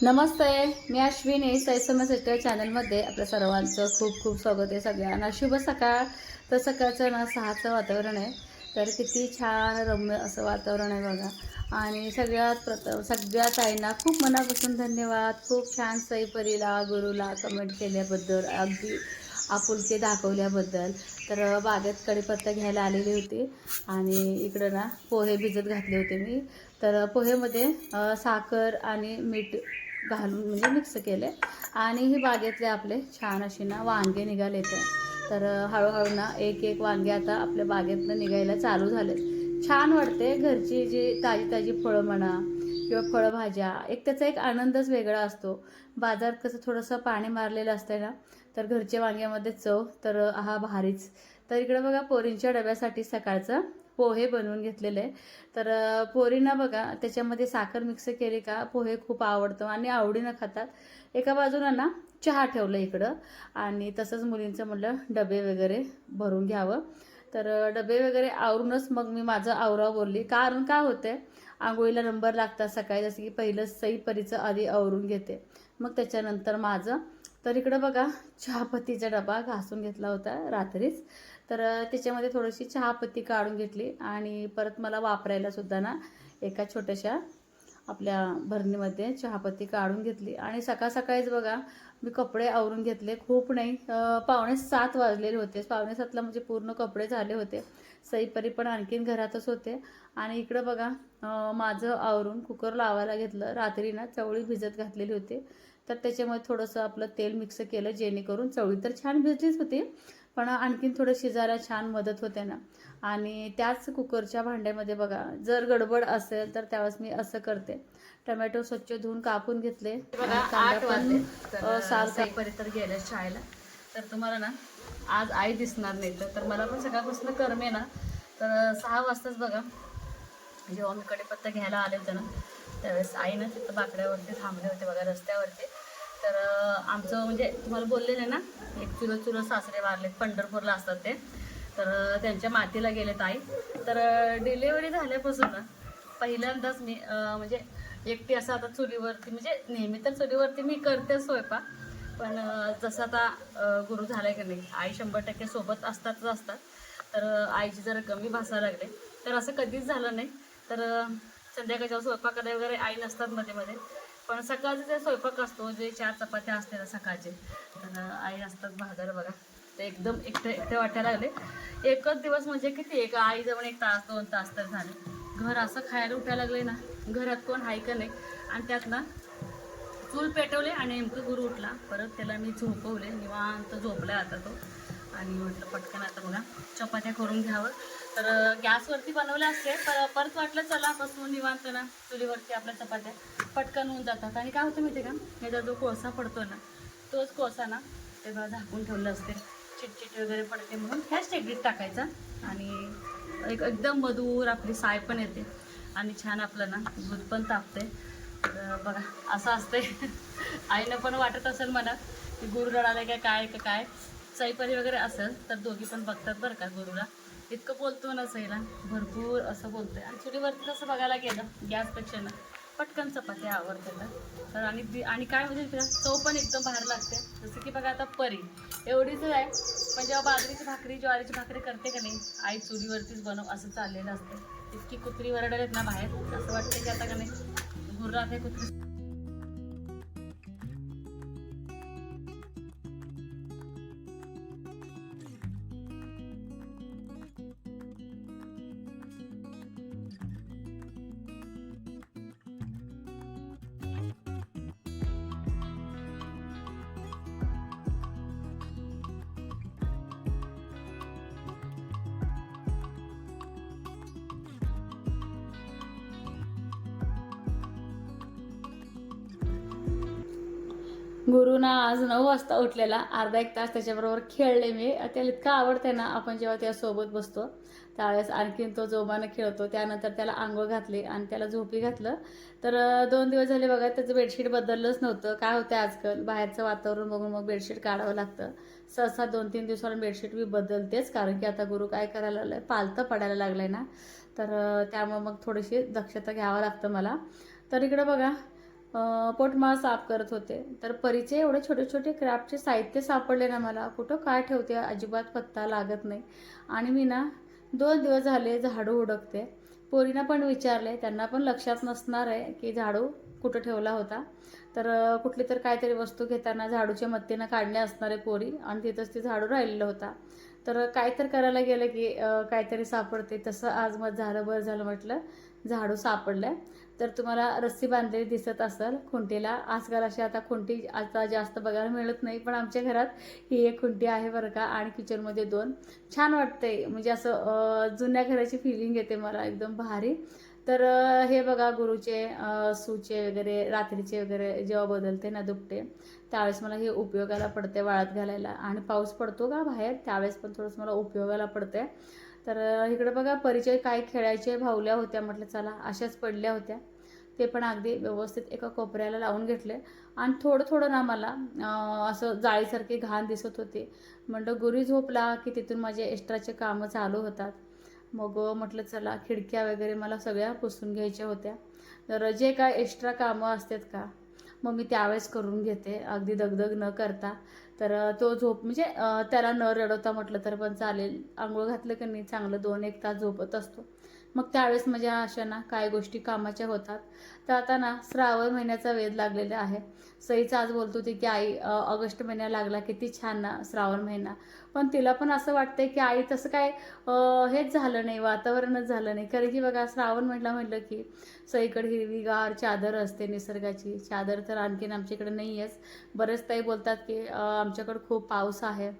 नमस्ते. मी अश्विनी सैसमय चॅनलमध्ये आपल्या सर्वांचं खूप खूप स्वागत आहे. सगळ्यांना शुभ सकाळ. तर सकाळचं ना 6चं वातावरण आहे. तर किती छान रम्य असं वातावरण आहे बघा. आणि सगळ्यात प्रथम सगळ्या ताईंना खूप मनापासून धन्यवाद. खूप छान सईपरीला गुरुला कमेंट केल्याबद्दल, अगदी आपुलकी दाखवल्याबद्दल. तर बागेत कढीपत्ता घ्यायला आलेली होती आणि इकडं ना पोहे भिजत घातले होते मी. तर पोहेमध्ये साखर आणि मीठ घालून म्हणजे मिक्स केले आणि ही बागेतले आपले छान अशी ना वांगे निघाले तर हळूहळू ना एक एक वांगे आता आपल्या बागेतनं निघायला चालू झाले. छान वाटते घरची जी ताजी ताजी फळं म्हणा किंवा फळभाज्या, एक त्याचा एक आनंदच वेगळा असतो. बाजारात कसं थोडंसं पाणी मारलेलं असतं ना, तर घरच्या वांग्यामध्ये चव तर हा भारीच. तर इकडे बघा पोरींच्या डब्यासाठी सकाळचं पोहे बनवून घेतलेले आहे. तर पोरींना बघा त्याच्यामध्ये साखर मिक्स केली का पोहे खूप आवडतं आणि आवडीनं खातात. एका बाजूला ना चहा ठेवलं इकडं आणि तसंच मुलींचं म्हटलं डबे वगैरे भरून घ्यावं. तर डबे वगैरे आवरूनच मग मी माझं आवरावं बोलली. कारण काय होते आंघोळीला नंबर लागतात सकाळी, जसं की पहिलं सईपरीचं आधी आवरून घेते, मग त्याच्यानंतर माझं. तर इकडं बघा चहापत्तीचा डबा घासून घेतला होता रात्रीच. तर त्याच्यामध्ये थोडीशी चहापत्ती काढून घेतली आणि परत मला वापरायला सुद्धा ना एका छोट्याशा आपल्या भरणीमध्ये चहापत्ती काढून घेतली आणि सकाळ सकाळीच बघा मी कपडे आवरून घेतले. खूप नाही, 6:45 वाजलेले होते. 6:45ला म्हणजे पूर्ण कपडे झाले होते. सईपरी पण आणखीन घरातच होते आणि इकडं बघा माझं आवरून कुकर लावायला घेतलं. रात्री ना चवळी भिजत घातलेली होती, तर त्याच्यामध्ये थोडंसं आपलं तेल मिक्स केलं जेणेकरून चवळी तर छान भिजलीच होती, पण आणखीन थोडं शिजायला छान मदत होते ना. आणि त्याच कुकरच्या भांड्यामध्ये बघा जर गडबड असेल तर त्यावेळेस मी असं करते, टमॅटो स्वच्छ धुवून कापून घेतले. बघा 8 वाजले तर सालपरी तर गेल्या शाळेला. तर तुम्हाला ना आज आई दिसणार नाही तर मला पण सकाळपासून करमे ना. तर 6 वाजताच बघा जेव्हा मी कढीपत्ता घ्यायला आले होते ना, त्यावेळेस आई ना तिथं बाकड्यावरती थांबले होते बघा रस्त्यावरती. तर आमचं म्हणजे तुम्हाला बोललेलं आहे ना, एक चुलत सासरे वारलेत, पंढरपूरला असतात ते. तर त्यांच्या मातीला गेलेत आई. तर डिलेवरी झाल्यापासून ना पहिल्यांदाच मी म्हणजे एकटी असं आता चुलीवरती, म्हणजे नेहमी तर चुलीवरती मी करते स्वयंपाक, पण जसं आता गुरु झालाय की नाही, आई 100% सोबत असतातच असतात. तर आईची जरा कमी भासायला लागले. तर असं कधीच झालं नाही. तर संध्याकाळच्या स्वयंपाक करायला वगैरे आई नसतात मध्ये मध्ये, पण सकाळचा जे स्वयंपाक असतो, जे 4 चपात्या असते ना सकाळचे, तर आई असतात भाजायला बघा. ते एकदम एकटे एकटे वाटायला लागले. एकच दिवस म्हणजे किती, एक आई जवळ 1 तास 2 तास तर झाले. घर असं खायला उठायला लागले ना, घरात कोण आहे का नाही. आणि त्यात ना चूल पेटवले आणि नेमकं गुरु उठला. परत त्याला मी झोपवले, निवांत झोपला आता तो. आणि म्हटलं पटकन आता बघा चपात्या करून घ्यावं. तर गॅसवरती बनवले असते, परत वाटलं चला बसून निवांत ना चुलीवरती आपल्या चपात्या पटकन होऊन जातात. आणि काय होतं माहिती का, ह्याचा जो कोळसा पडतो ना, तोच कोळसा ना तेव्हा झाकून ठेवलं असते, चिटचिट वगैरे पडते म्हणून ह्याच टेकडीत टाकायचा आणि एकदम मधुर आपली साय पण येते आणि छान आपलं ना दूध पण तापते. बघा असं असते. आईनं पण वाटत असेल मला की गुरु रडाले काय काय सईपरी वगैरे असेल तर दोघी पण बघतात बरं का गुरुला. इतकं बोलतो ना सईला, भरपूर असं बोलतोय. आणि चुलीवरती कसं बघायला गेलं गॅसपेक्षा ना पटकन चपात्या आवडतात. तर आणि काय म्हणजे तिला चव पण एकदम बाहेर लागते. जसं की बघा आता परी एवढीच आहे, पण जेव्हा बाजरीची भाकरी ज्वारीची भाकरी करते का नाही, आई चुलीवरतीच बनव असं चाललेलं असतं. इतकी कुत्री वरडालेत ना बाहेर, असं वाटतं की आता का नाही गुरुरात हे कुत्री. गुरुना आज 9 वाजता उठलेला, अर्धा 1 तास त्याच्याबरोबर खेळले मी. त्याला इतकं आवडते ना, आपण जेव्हा त्यासोबत बसतो त्यावेळेस आणखीन तो जोमानं खेळतो. त्यानंतर त्याला आंघोळ घातली आणि त्याला झोपी घातलं. तर 2 दिवस झाले बघा त्याचं बेडशीट बदललंच नव्हतं. काय होतं आजकाल बाहेरचं वातावरण बघून मग बेडशीट काढावं लागतं. सहसा 2-3 दिवसाला बेडशीट मी बदलतेच, कारण की आता गुरु काय करायला लागलाय, पालतं पडायला लागलंय ना. तर त्यामुळे मग थोडीशी दक्षता घ्यावं लागतं मला. तर इकडं बघा पोटमाळ साफ करत होते. तर परीचे एवढे छोटे छोटे क्राफ्टचे साहित्य सापडले ना मला, कुठं काय ठेवते अजिबात पत्ता लागत नाही. आणि मी ना 2 दिवस झाले झाडू हुडकते. पोरींना पण विचारले, त्यांना पण लक्षात नसणार आहे की झाडू कुठं ठेवला होता. तर कुठली तर काहीतरी वस्तू घेताना झाडूच्या मदतीनं काढले असणारे पोरी, आणि तिथंच ते झाडू राहिलेलं होता. तर काय तर करायला गेलं की काहीतरी सापडते. तसं आज मग झालं, बरं झालं म्हटलं झाडू सापडलं. तर तुम्हाला रस्सी बांधलेली दिसत असेल खुंटीला. आजकाल अशी आता खुंटी आता जास्त बघायला मिळत नाही, पण आमच्या घरात ही एक खुंटी आहे बरं का. आणि किचनमध्ये 2. छान वाटतंय, म्हणजे असं जुन्या घराची फिलिंग येते मला, एकदम भारी. तर हे बघा गुरुचे सूचे वगैरे रात्रीचे वगैरे जेव्हा बदलते ना दुपटे, त्यावेळेस मला हे उपयोगाला पडते वाळत घालायला. आणि पाऊस पडतो का बाहेर, त्यावेळेस पण थोडंसं मला उपयोगाला पडते. तर इकडे बघा परिचय काय खेळायचे भावल्या होत्या, म्हटलं चला अशाच पडल्या होत्या. ते पण अगदी व्यवस्थित एका कोपऱ्याला लावून घेतले. आणि थोडं थोडं ना मला असं जाळीसारखी घाण दिसत होती. म्हटलं गुरी झोपला की तिथून माझे एक्स्ट्राचे कामं चालू होतात. मग म्हटलं चला खिडक्या वगैरे मला सगळ्या पुसून घ्यायच्या होत्या. तर जे काय एक्स्ट्रा कामं असतात का, मग मी त्यावेळेस करून घेते अगदी दगदग न करता. तर तो झोप म्हणजे त्याला न रडवता म्हटलं तर पण चालेल. आंघोळ घातलं की नाही चांगलं 2-1 तास झोपत असतो. मग त्यावेळेस माझ्या अशा ना काय गोष्टी कामाच्या होतात. तर आता ना श्रावण महिन्याचा वेध लागलेला आहे. सईच आज बोलत होती की आई ऑगस्ट महिना लागला, किती छान ना श्रावण महिना. पण तिला पण असं वाटतंय की आई तसं काय हेच झालं नाही, वातावरणच झालं नाही. कारण की बघा श्रावण महिना म्हटलं की सईकडे हिरवीगार चादर असते निसर्गाची. चादर तर आणखीन आमच्याकडे नाही आहेच. बरेच ताई बोलतात की आमच्याकडे खूप पाऊस आहे,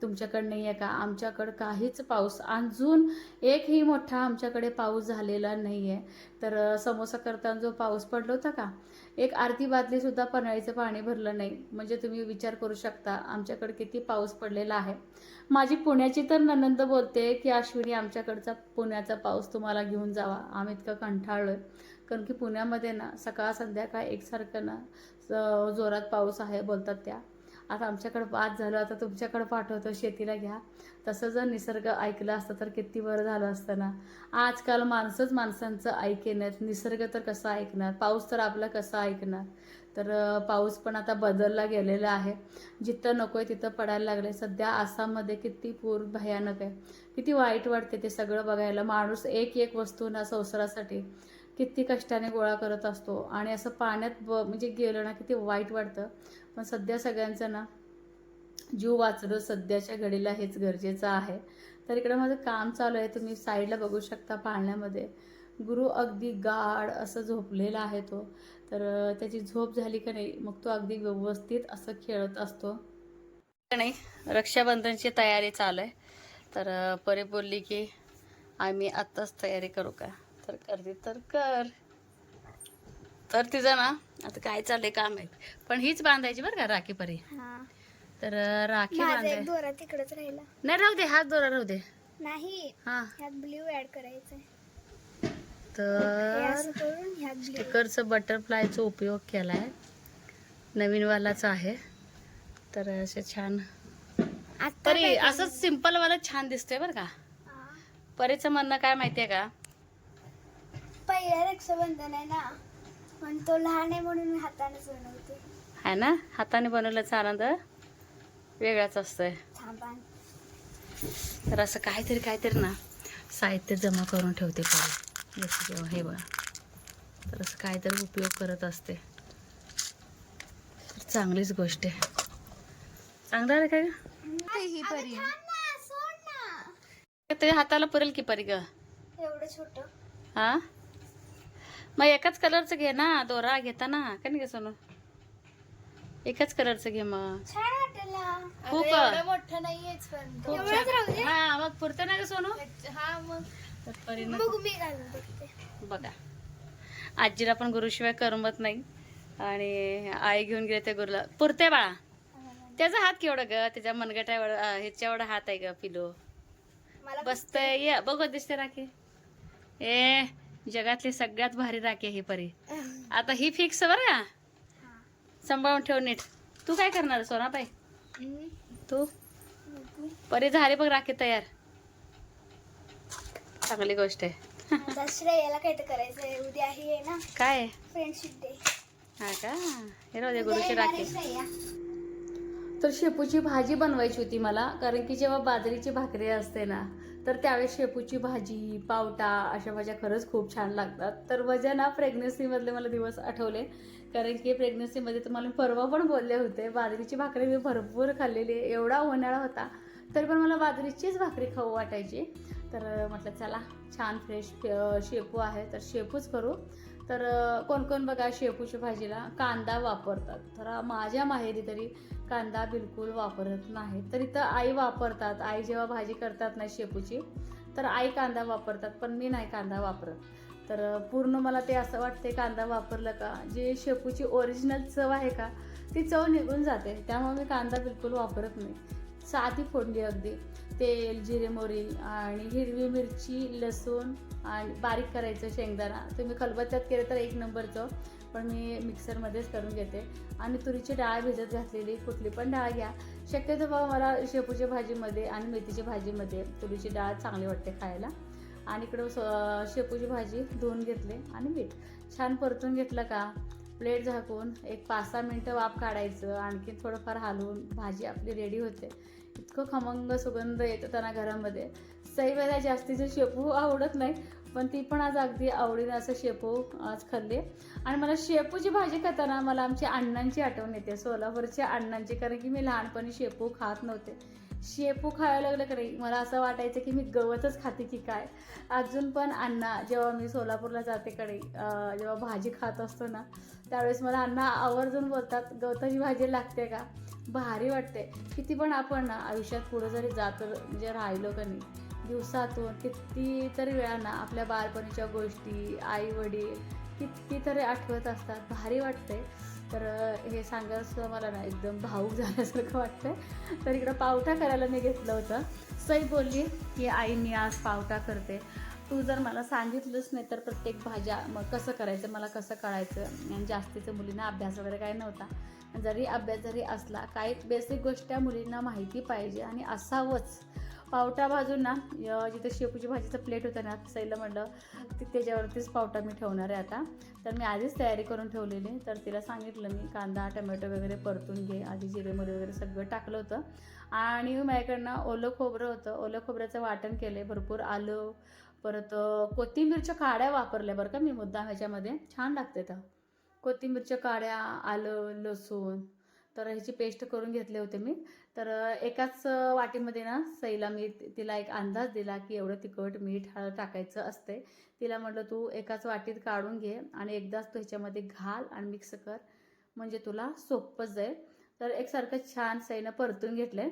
तुमच्याकडे नाही आहे का. आमच्याकडं काहीच पाऊस अजून एकही मोठा आमच्याकडे पाऊस झालेला नाही आहे. तर समोसा करताना जो पाऊस पडला होता का, एक अर्धी बादलीसुद्धा पन्हाळीचं पाणी भरलं नाही. म्हणजे तुम्ही विचार करू शकता आमच्याकडे किती पाऊस पडलेला आहे. माझी पुण्याची तर ननंद बोलते की अश्विनी आमच्याकडचा पुण्याचा पाऊस तुम्हाला घेऊन जावा, आम्ही इतकं कंटाळलो आहे. कारण की पुण्यामध्ये ना सकाळ संध्याकाळ एकसारखं ना जोरात पाऊस आहे बोलतात त्या. आता आमच्याकडं बाद झालं, आता तुमच्याकडं पाठवतो शेतीला घ्या. तसं जर निसर्ग ऐकलं असतं तर किती बरं झालं असतं ना. आजकाल माणसंच माणसांचं ऐकेनात, निसर्ग तर कसं ऐकणार, पाऊस तर आपला कसा ऐकणार. तर पाऊस पण आता बदलला गेलेला आहे. जिथं नको आहे तिथं पडायला लागले. सध्या आसाममध्ये किती पूर भयानक आहे, किती वाईट वाटते ते सगळं बघायला. माणूस एक एक वस्तू ना संसारासाठी किती कष्टाने गोळा करत असतो, आणि असं पाण्यात म्हणजे गेलं ना किती वाईट वाटतं. पण सध्या सगळ्यांचं ना जीव वाचणं सध्याच्या घडीला हेच गरजेचं आहे. तर इकडं माझं काम चालू आहे, तुम्ही साईडला बघू शकता पाळण्यामध्ये. गुरु अगदी गाढ असं झोपलेला आहे तो. तर त्याची झोप झाली का नाही मग तो अगदी व्यवस्थित असं खेळत असतो. नाही, रक्षाबंधनची तयारी चालू आहे. तर परे बोलली की आम्ही आत्ताच तयारी करू का, तर करते तर कर. तर तिचं ना आता काय चाललंय काम आहे, पण हीच बांधायची बरं का राखी परी. तर राखी बांधाय दोरा तिकडेच राहिला. नाही, राहू दे, हाच दोरा राहू दे. नाही, हा ह्यात ब्ल्यू ऍड करायचंय. तर असं करून ह्यात ब्ल्यू. स्टिकरचं बटरफ्लायचा उपयोग केलाय, नवीन वालाच आहे. तर असे छान परी असंच सिंपल वाला छान दिसतोय बरं का. परीचं म्हणणं काय माहितीये का, पहिला रक्षाबंधन आहे ना, पण तो लहान आहे म्हणून मी हातानेच बनवते. आहे ना, हाताने बनवल्याचा आनंद वेगळाच असतोय. तर असं काहीतरी ना साहित्य जमा करून ठेवते परी. जसं जेव्हा हे बघा, तर असं काहीतरी उपयोग करत असते. तर चांगलीच गोष्ट आहे. चांगलं आहे काय ही परी तुझ्या हाताला पुरेल की परी ग. एवढं छोट. हा, मग एकाच कलरचं घे ना, दोरा घेताना का नाही ग सोनू, एकाच कलरचं घे मग. छान वाटेल. खूप मोठं नाहीयेच पण खूप छान. हा मग पुरतं ना ग सोनू. हा मग तर परीनं बघू मी घालून बघते. बघा, आजीला पण गुरुशिवाय करमत नाही, आणि आई घेऊन गेले त्या गुरुला. पुरते बाळा, त्याचा हात केवढं ग, त्याच्या मनगटा ह्याच्या एवढा हात आहे ग पिलो. बसतंय ये बघत दिसते राखी. ए जगातली सगळ्यात भारी राखी ही परी. आता ही फिक्स बरं का, सांभाळून ठेव नीट. तू काय करणार सोनाबाई, तू परी झाली बघ राखी तयार. चांगली गोष्ट आहे. श्रेयाला काय तर करायचंय, उद्या आहे ना काय फ्रेंडशिप डे. हा का, हे राहू दे गुरुची राखी. येणारच आहे या. तर शेपूची भाजी बनवायची होती मला, कारण की जेव्हा बाजरीची भाकरी असते ना, तर त्यावेळेस शेपूची भाजी, पावटा अशा भाज्या खरंच खूप छान लागतात. तर माझ्या ना प्रेग्नन्सीमधले मला दिवस आठवले, कारण की प्रेग्नन्सीमध्ये तुम्हाला मी परवा पण बोलले होते, बाजरीची भाकरी मी भरपूर खाल्लेली आहे. एवढा उन्हाळा होता तरी पण मला बाजरीचीच भाकरी खाऊ वाटायची. तर म्हटलं चला छान फ्रेश शेपू आहे तर शेपूच करू. तर कोण कोण बघा शेपूच्या भाजीला कांदा वापरतात, तर माझ्या माहेरी तरी कांदा बिलकुल वापरत नाही. तर इथं आई वापरतात. आई जेव्हा भाजी करतात ना शेपूची, तर आई कांदा वापरतात, पण मी नाही कांदा वापरत. तर पूर्ण मला ते असं वाटते कांदा वापरलं का जे शेपूची ओरिजिनल चव आहे का ती चव निघून जाते. त्यामुळे मी कांदा बिलकुल वापरत नाही. साधी फोडणी अगदी तेल, जिरे, मोहरी आणि हिरवी मिरची, लसूण आणि बारीक करायचं शेंगदाणा. तुम्ही खलबत्त्यात केलं तर एक नंबरचं, पण मी मिक्सरमध्येच करून घेते. आणि तुरीची डाळ भिजत घातलेली, कुठली पण डाळ घ्या. शक्यतो बाबा मला शेपूच्या भाजीमध्ये आणि मेथीच्या भाजीमध्ये तुरीची डाळ चांगली वाटते खायला. आणि इकडं शेपूची भाजी धुवून घेतले आणि मीठ छान परतून घेतलं का प्लेट झाकून एक 5-6 मिनटं वाफ काढायचं. आणखी थोडंफार हलवून भाजी आपली रेडी होते. इतकं खमंग सुगंध येतो त्यांना घरामध्ये. सईबाईला जास्तीचं शेपू आवडत नाही, पण ती पण आज अगदी आवडीनं असं शेपू आज खाल्ली. आणि मला शेपूची भाजी खाताना मला आमच्या अण्णांची आठवण येते, सोलापूरच्या अण्णांची, कारण की मी लहानपणी शेपू खात नव्हते. शेपू खायला लागलं का नाही मला असं वाटायचं की मी गवतच खाते की काय. अजून पण अण्णा जेव्हा मी सोलापूरला जाते कडे जेव्हा भाजी खात असतो ना, त्यावेळेस मला अण्णा आवर्जून बोलतात गवताची भाजी लागते का. भारी वाटते. किती पण आपण ना आयुष्यात पुढं जरी जात म्हणजे राहिलो का नाही, दिवसातून कितीतरी वेळा ना आपल्या बालपणीच्या गोष्टी, आई वडील कितीतरी आठवत असतात. भारी वाटते. तर हे सांगायचं मला ना एकदम भावूक झाल्यासारखं वाटतंय. तर इकडं पावटा करायला मी घेतलं होतं. सई बोलली की आई मी आज पावटा करते, तू जर मला सांगितलंच नाही तर प्रत्येक भाज्या मग कसं करायचं, मला कसं कळायचं. आणि जास्तीचं मुलींना अभ्यास वगैरे काही नव्हता. जरी अभ्यास जरी असला काही बेसिक गोष्टी मुलींना माहिती पाहिजे आणि असावंच. पावटा भाजून ना जिथे शेपूची भाजीचं प्लेट होतं ना, सईला म्हटलं त्याच्यावरतीच पावटा मी ठेवणार आहे आता. तर मी आधीच तयारी करून ठेवलेली. तर तिला सांगितलं मी कांदा टमॅटो वगैरे परतून घे. आधी जिरे मोहरी वगैरे सगळं टाकलं होतं. आणि माझ्याकडनं ओलं खोबरं होतं, ओलं खोबऱ्याचं वाटण केलं, भरपूर आलं, परत कोथिंबीरच्या काड्या वापरल्या बरं का मी मुद्दाम ह्याच्यामध्ये, छान लागते. तर कोथिंबीरच्या काड्या, आलं, लसूण, तर ह्याची पेस्ट करून घेतले होते मी. तर एकाच वाटीमध्ये ना सईला मी तिला एक अंदाज दिला की एवढं तिखट मीठ हळद टाकायचं असते. तिला म्हटलं तू एकाच वाटीत काढून घे आणि एकदाच तू ह्याच्यामध्ये घाल आणि मिक्स कर, म्हणजे तुला सोपं जाईल. तर एकसारखं छान सईनं परतून घेतलंय.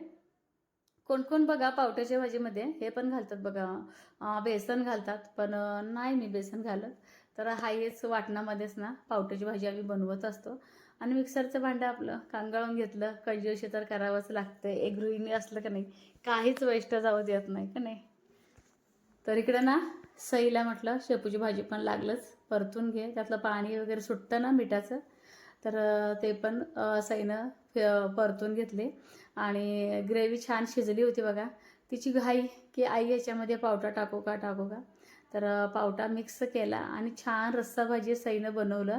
कोण कोण बघा पावट्याच्या भाजीमध्ये हे पण घालतात बघा, बेसन घालतात, पण नाही मी बेसन घालत. तर हेच वाटणामध्येच ना पावट्याची भाजी आम्ही बनवत असतो. आणि मिक्सरचं भांडं आपलं कांगाळून घेतलं, कंजूशी तर करावंच लागतं. एक गृहिणी असलं का नाही काहीच वेस्ट जाऊ देत नाही का नाही. तर इकडं ना सईला म्हटलं शेपूची भाजी पण लागलंच, परतून घे, त्यातलं पाणी वगैरे सुटतं ना मिठाचं. तर ते पण सईनं परतून घेतले. आणि ग्रेव्ही छान शिजली होती बघा. तिची घाई की आई याच्यामध्ये पावटा टाकू का टाकू का. तर पावटा मिक्स केला आणि छान रस्सा भाजी सईनं बनवलं.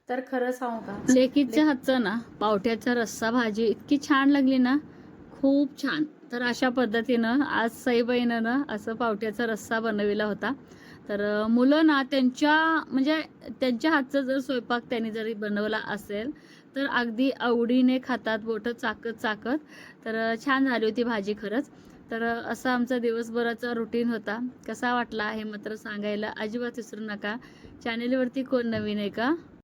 तर खरं सांगू का, लेकीच्या हातचं ना पावट्याचा रस्सा भाजी इतकी छान लागली ना, खूप छान. तर अशा पद्धतीनं आज सईबाईनं ना असं पावट्याचा रस्सा बनविला होता. तर मुलं ना त्यांच्या म्हणजे त्यांच्या हातचा जर स्वयंपाक त्यांनी जरी बनवला असेल तर अगदी आवडीने खातात, बोटं चाकत चाकत. तर छान झाली होती भाजी खरंच. तर असा आमचा दिवसभराचा रुटीन होता. कसा वाटला हे मात्र सांगायला अजिबात विसरू नका. चॅनेलवरती कोण नवीन आहे का